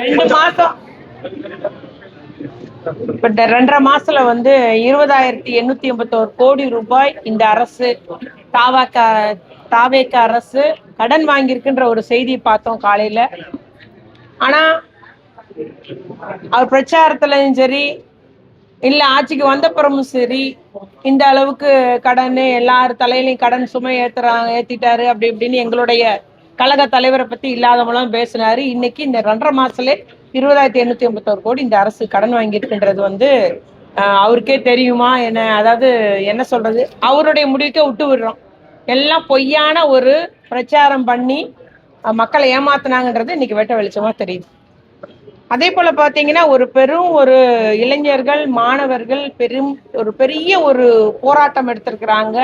2 மாசம் இப்ப 2.5 மாசத்துல 20,881 கோடி ரூபாய் இந்த அரசு தாவேக அரசு கடன் வாங்கியிருக்குன்ற ஒரு செய்தி பார்த்தோம் காலையில. ஆனா அவர் பிரச்சாரத்துலயும் சரி இல்ல ஆட்சிக்கு வந்தப்புறமும் சரி இந்த அளவுக்கு கடன் எல்லார் தலையிலையும் கடன் சுமை ஏத்திட்டாரு அப்படி இப்படின்னு எங்களுடைய கழக தலைவரை பத்தி இல்லாதவங்களும் பேசினாரு. இன்னைக்கு இந்த 2.5 மாசத்துல 20,881 கோடி இந்த அரசு கடன் வாங்கியிருக்குன்றது அவருக்கே தெரியுமா என்ன? அதாவது என்ன சொல்றது, அவருடைய முடிவுக்கே விட்டு விடுறோம். எல்லாம் பொய்யான ஒரு பிரச்சாரம் பண்ணி மக்களை ஏமாத்தினாங்கன்றது இன்னைக்கு வெட்ட வெளிச்சமா தெரியுது. அதே போல பாத்தீங்கன்னா ஒரு இளைஞர்கள் மாணவர்கள் பெரிய ஒரு போராட்டம் எடுத்திருக்கிறாங்க.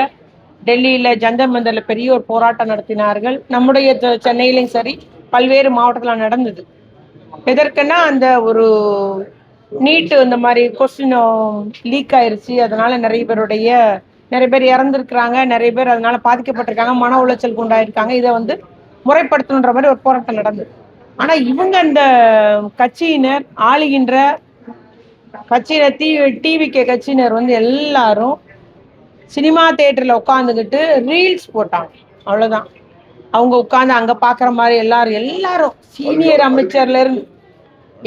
டெல்லியில ஜந்தர் மந்தர்ல பெரிய ஒரு போராட்டம் நடத்தினார்கள். நம்முடைய சென்னையிலும் சரி பல்வேறு மாவட்டத்துல நடந்தது. எதற்குன்னா அந்த ஒரு நீட்டு இந்த மாதிரி கொஸ்டின் லீக் ஆயிருச்சு. அதனால நிறைய பேர் இறந்துருக்கிறாங்க, நிறைய பேர் அதனால பாதிக்கப்பட்டிருக்காங்க, மன உளைச்சலுக்கு உண்டாயிருக்காங்க. இதை முறைப்படுத்தணுன்ற மாதிரி ஒரு போராட்டம் நடந்தது. ஆனா இவங்க இந்த கட்சியினர் ஆளுகின்ற கட்சியினர் டிவிகே கட்சியினர் எல்லாரும் சினிமா தியேட்டர்ல உட்காந்துக்கிட்டு ரீல்ஸ் போட்டாங்க. அவ்வளவுதான். அவங்க உட்காந்து அங்க பாக்குற மாதிரி எல்லாரும் சீனியர் அமைச்சர்ல இருந்து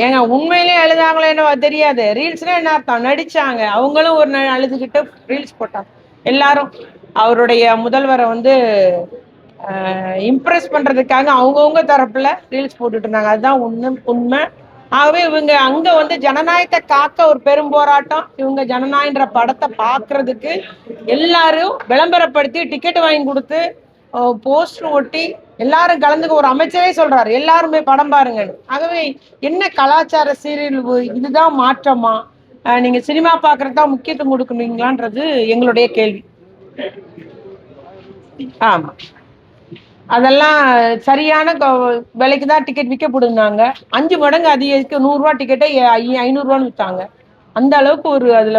ஏங்க உண்மையிலே அழுதாங்களோ என்னவோ தெரியாது. ரீல்ஸ்னா என்ன அர்த்தம்? நடிச்சாங்க. அவங்களும் ஒரு அழுதுகிட்டு ரீல்ஸ் போட்டாங்க. எல்லாரும் அவருடைய முதல்வரை இம்ப்ரெஸ் பண்றதுக்காக அவங்கவுங்க தரப்புல ரீல்ஸ் போட்டுட்டு இருந்தாங்க. அதுதான் உண்மை. ஆகவே இவங்க அங்க ஜனநாயகத்தை காக்க ஒரு பெரும் போராட்டம். இவங்க ஜனநாயகன்ற படத்தை பாக்குறதுக்கு எல்லாரும் விளம்பரப்படுத்தி டிக்கெட் வாங்கி கொடுத்து போஸ்டர் ஒட்டி எல்லாரும் கலந்துக்க ஒரு அமைச்சரே சொல்றாரு எல்லாருமே படம் பாருங்க. ஆகவே என்ன கலாச்சார சீரியல் இதுதான் மாற்றமா? நீங்க சினிமா பாக்குறதுதான் முக்கியத்துவம் கொடுக்குறீங்களான்றது எங்களுடைய கேள்வி. ஆமா, அதெல்லாம் சரியான விலைக்கு தான் டிக்கெட் விற்கப்படுனாங்க. 5 மடங்கு அதிகரிக்க 100 ரூபா டிக்கெட்டை 500 ரூபான்னு விற்றாங்க. அந்த அளவுக்கு அதுல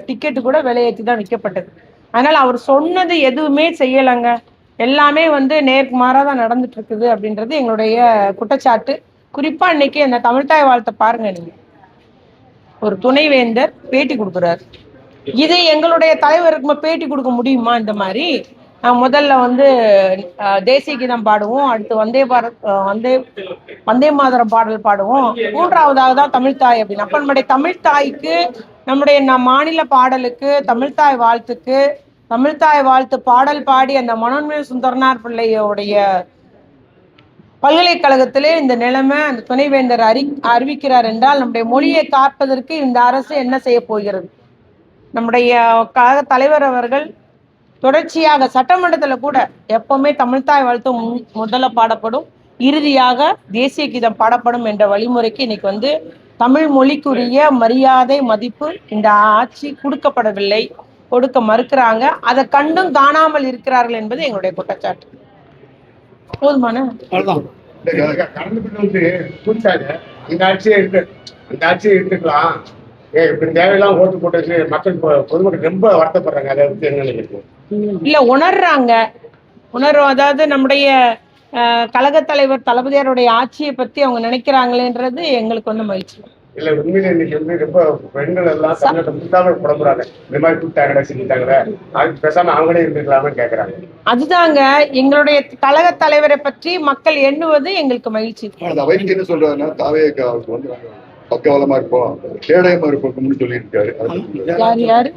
டிக்கெட்டு கூட விலையேற்றி தான் விற்கப்பட்டது. அதனால அவர் சொன்னது எதுவுமே செய்யலைங்க. எல்லாமே நேருக்கு மாறாதான் நடந்துட்டு இருக்குது அப்படின்றது எங்களுடைய குற்றச்சாட்டு. குறிப்பா இன்னைக்கு அந்த தமிழ்தாய் வாழ்த்தை பாருங்க. நீங்க ஒரு துணைவேந்தர் பேட்டி கொடுக்குறாரு. இது எங்களுடைய தலைவருக்கு பேட்டி கொடுக்க முடியுமா? இந்த மாதிரி முதல்ல தேசிய கீதம் பாடுவோம், அடுத்து வந்தே மாதரம் பாடல் பாடுவோம், 3ஆவதாக தான் தமிழ்தாய் அப்படின்னு. அப்ப நம்முடைய தமிழ்தாய்க்கு நம்முடைய மாநில பாடலுக்கு தமிழ்தாய் வாழ்த்து பாடல் பாடி அந்த மனோன்மணி சுந்தரனார் பிள்ளையோடைய பல்கலைக்கழகத்திலே இந்த நிலைமை அந்த துணைவேந்தர் அறிவிக்கிறார் என்றால் நம்முடைய மொழியை காப்பதற்கு இந்த அரசு என்ன செய்ய போகிறது? நம்முடைய கழக தலைவர் அவர்கள் தொடர்ச்சியாக சட்டமன்றத்துல கூட எப்பவுமே தமிழ்தாய் வாழ்த்து முதல்ல பாடப்படும், இறுதியாக தேசிய கீதம் பாடப்படும் என்ற வழிமுறைக்கு இன்னைக்கு தமிழ் மொழிக்குரிய மரியாதை மதிப்பு இந்த ஆட்சி கொடுக்க மறுக்கிறாங்க. அதை கண்டும் காணாமல் இருக்கிறார்கள் என்பது எங்களுடைய குற்றச்சாட்டு. போதுமான இருக்கலாம். இப்படி தேவையெல்லாம் ஓட்டு போட்டு மக்கள் பொதுமக்கள் ரொம்ப வருத்தப்படுறாங்க. அதை வந்து என்ன நினைக்கிறீங்க? இல்ல உணர்வு அதாவது நம்முடைய கழக தலைவர் தளபதியாருடைய ஆட்சியை பத்தி அவங்க நினைக்கிறாங்களேன்றது எங்களுக்கு மகிழ்ச்சி. இல்ல உண்மையில இன்னைக்கு ரொம்ப பெண்கள் எல்லாம் தமிழ்நாட்டை புலம்புறாங்க. இந்த மாதிரி கூப்பிட்டாங்க செஞ்சுட்டாங்க, அதுக்கு பேசாம அவங்களே இருந்துக்கலாமே கேட்கறாங்க. அதுதாங்க எங்களுடைய கழக தலைவரை பற்றி மக்கள் எண்ணுவது எங்களுக்கு மகிழ்ச்சி. என்ன சொல்றாருன்னா தாவேக பக்கவலமா இருப்போம், கேடயமா இருப்போம்னு சொல்லியிருக்காரு. யாரு